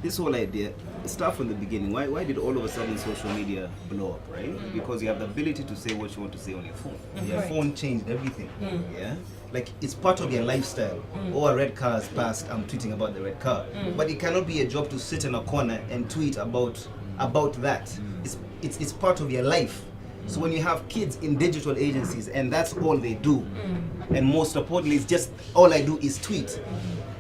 this whole idea, start from the beginning. Why did all of a sudden social media blow up, right? Because you have the ability to say what you want to say on your phone. Your phone changed everything. Yeah, like it's part of your lifestyle. Oh, a red car has passed. I'm tweeting about the red car, but it cannot be a job to sit in a corner and tweet about that. It's part of your life. So when you have kids in digital agencies and that's all they do, and most importantly, it's just all I do is tweet.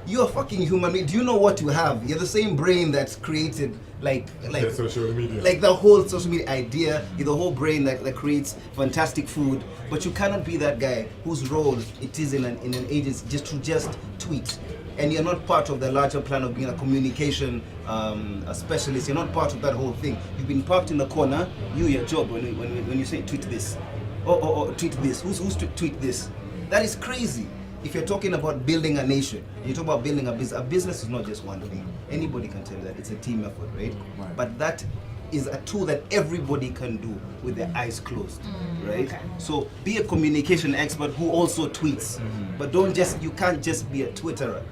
You're a fucking human being. Do you know what you have? You're the same brain that's created like the social media. Like the whole social media idea. You're the whole brain that creates fantastic food. But you cannot be that guy whose role it is in an agency just tweet. And you're not part of the larger plan of being a communication a specialist. You're not part of that whole thing. You've been parked in the corner. Your job when you say tweet this, or tweet this. Who's tweet this? That is crazy. If you're talking about building a nation, you talk about building a business is not just one thing. Anybody can tell you that it's a team effort, right? But that is a tool that everybody can do with their eyes closed, right? Okay. So be a communication expert who also tweets, but you can't just be a Twitterer.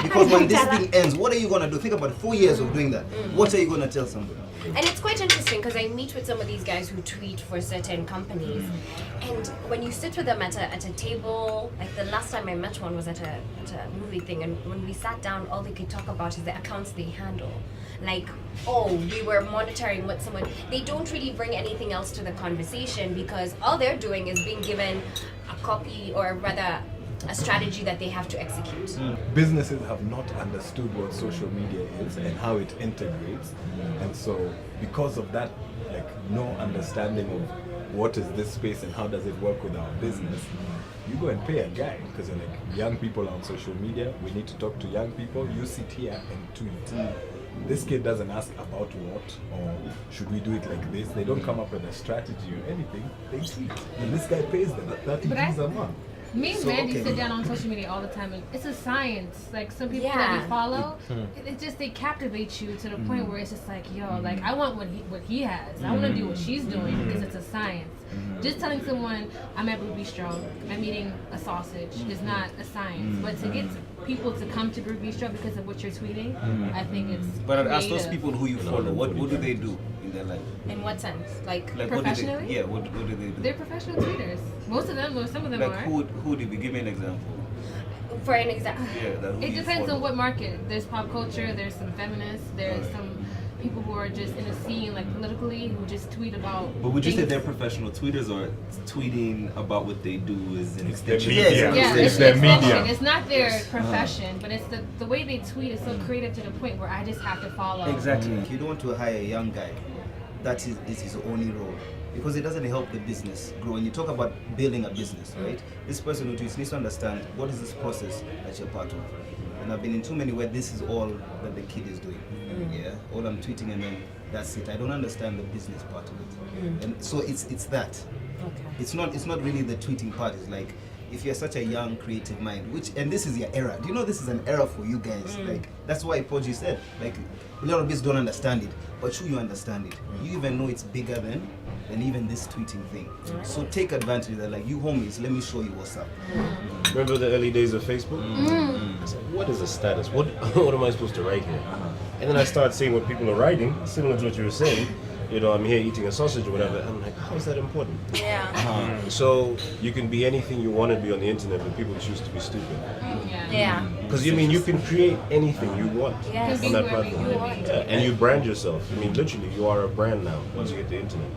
Because when this thing ends, what are you gonna do? Think about 4 years of doing that. What are you gonna tell somebody? And it's quite interesting because I meet with some of these guys who tweet for certain companies, and when you sit with them at a table, like the last time I met one was at a movie thing, and when we sat down, all they could talk about is the accounts they handle. Like, oh, we were monitoring what someone. They don't really bring anything else to the conversation because all they're doing is being given a copy, or rather a strategy that they have to execute. Businesses have not understood what social media is and how it integrates, and so because of that, like no understanding of what is this space and how does it work with our business, you go and pay a guy because you're like, young people are on social media, we need to talk to young people, you sit here and tweet. This kid doesn't ask about what or should we do it like this. They don't come up with a strategy or anything, they tweet, and this guy pays them $30 a month. Me and Randy sit down on social media all the time, and it's a science. Like some people that we follow, they captivate you to the point where it's just like, yo, like I want what he has. I want to do what she's doing because it's a science. Just telling someone I'm at Brew Bistro, I'm eating a sausage is not a science. But to get people to come to Brew Bistro because of what you're tweeting, I think it's. But I'd ask those people who you follow, what do they do in their life? In what sense? Like professionally? What do they do? They're professional tweeters. Most of them, some of them like are. Who did we give me an example? For an example. It depends on what market. There's pop culture, there's some feminists, there's some people who are just in a scene like politically who just tweet about. But would you say they're professional tweeters, or tweeting about what they do is an extension? It's their media. It's not their profession, but it's the way they tweet is so creative to the point where I just have to follow. Exactly. If you don't want to hire a young guy, this is his only role. Because it doesn't help the business grow. When you talk about building a business, right? This person who tweets needs to understand what is this process that you're part of. And I've been in too many where this is all that the kid is doing. Yeah, all I'm tweeting and then that's it. I don't understand the business part of it. And so it's that. Okay. It's not really the tweeting part. It's like if you're such a young creative mind, and this is your era. Do you know this is an era for you guys? Like that's why Poji said, like a lot of us don't understand it, but you understand it. You even know it's bigger than even this tweeting thing. So take advantage of that. Like you homies, let me show you what's up. Remember the early days of Facebook? I said, what is the status? What am I supposed to write here? And then I started seeing what people are writing, similar to what you were saying. You know, I'm here eating a sausage or whatever. I'm like, how is that important? Yeah. So you can be anything you want to be on the internet, but people choose to be stupid. Yeah. Because you can create anything you want on that platform, and you brand yourself. I mean, literally, you are a brand now once you get the internet.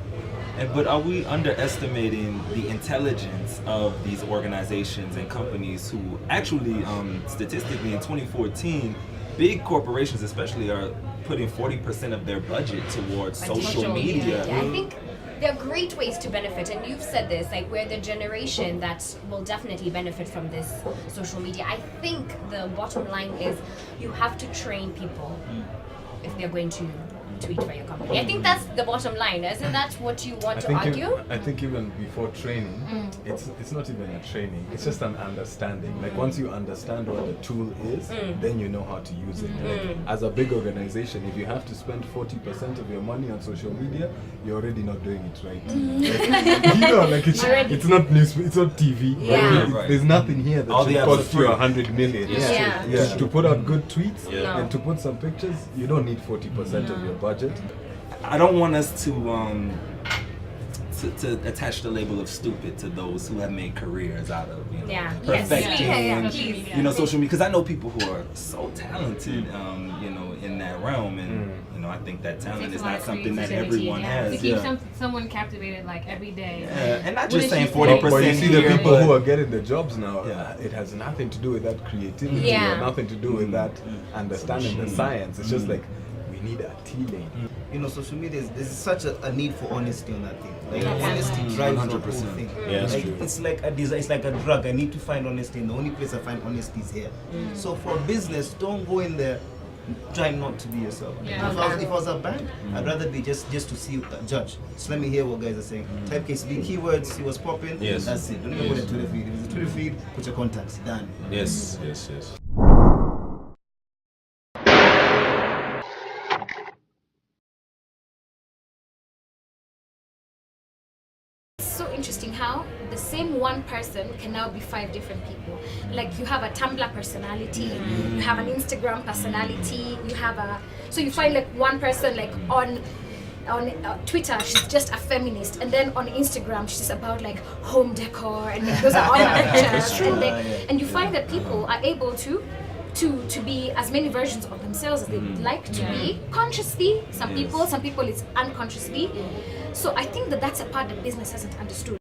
But are we underestimating the intelligence of these organizations and companies who actually, statistically in 2014, big corporations especially are putting 40% of their budget towards social media? Yeah, I think there are great ways to benefit, and you've said this, like we're the generation that will definitely benefit from this social media. I think the bottom line is you have to train people if they're going to tweet for your company. I think that's the bottom line. Isn't that what you want to argue? I think even before training, it's not even a training. It's just an understanding. Like once you understand what the tool is, then you know how to use it. Like, as a big organization, if you have to spend 40% of your money on social media, you're already not doing it right. You know, like it's not news, it's not TV. Yeah. Like, there's nothing here that All should the apps cost are you free. 100 million. Yeah. To put out good tweets Yeah. and to put some pictures, you don't need 40% of your budget. I don't want us to attach the label of stupid to those who have made careers out of Yeah. perfecting Yes. social media, because I know people who are so talented in that realm, and I think that talent Takes is a lot not of something that creativity, everyone yeah, has. to keep Yeah. someone captivated like every day. And not What just did saying she say? 40%. But you see the here, people but- who are getting the jobs now, Yeah. it has nothing to do with that creativity Yeah. or nothing to do with that understanding the science. It's just like, we need a tea lane. Social media there's such a need for honesty on that thing. Like Yeah. honesty drives the whole 100%. thing. Yeah, that's Like, true. it's like a desire, it's like a drug. I need to find honesty, and the only place I find honesty is here. So for business, don't go in there trying not to be yourself. Yeah. If I was a bank, I'd rather be just to see judge. Just let me hear what guys are saying. Type case B keywords, see what's popping. Yes. That's it. Don't even put a Twitter feed. If it's a Twitter feed, put your contacts. Done. Yes. So interesting how the same one person can now be 5 different people. Like you have a Tumblr personality, you have an Instagram personality, so you find like one person like on Twitter she's just a feminist, and then on Instagram she's about like home decor, and like, those are all her pictures, and you find that people are able to be as many versions of themselves as they would like to be, consciously. Some people it's unconsciously. So I think that that's a part that business hasn't understood.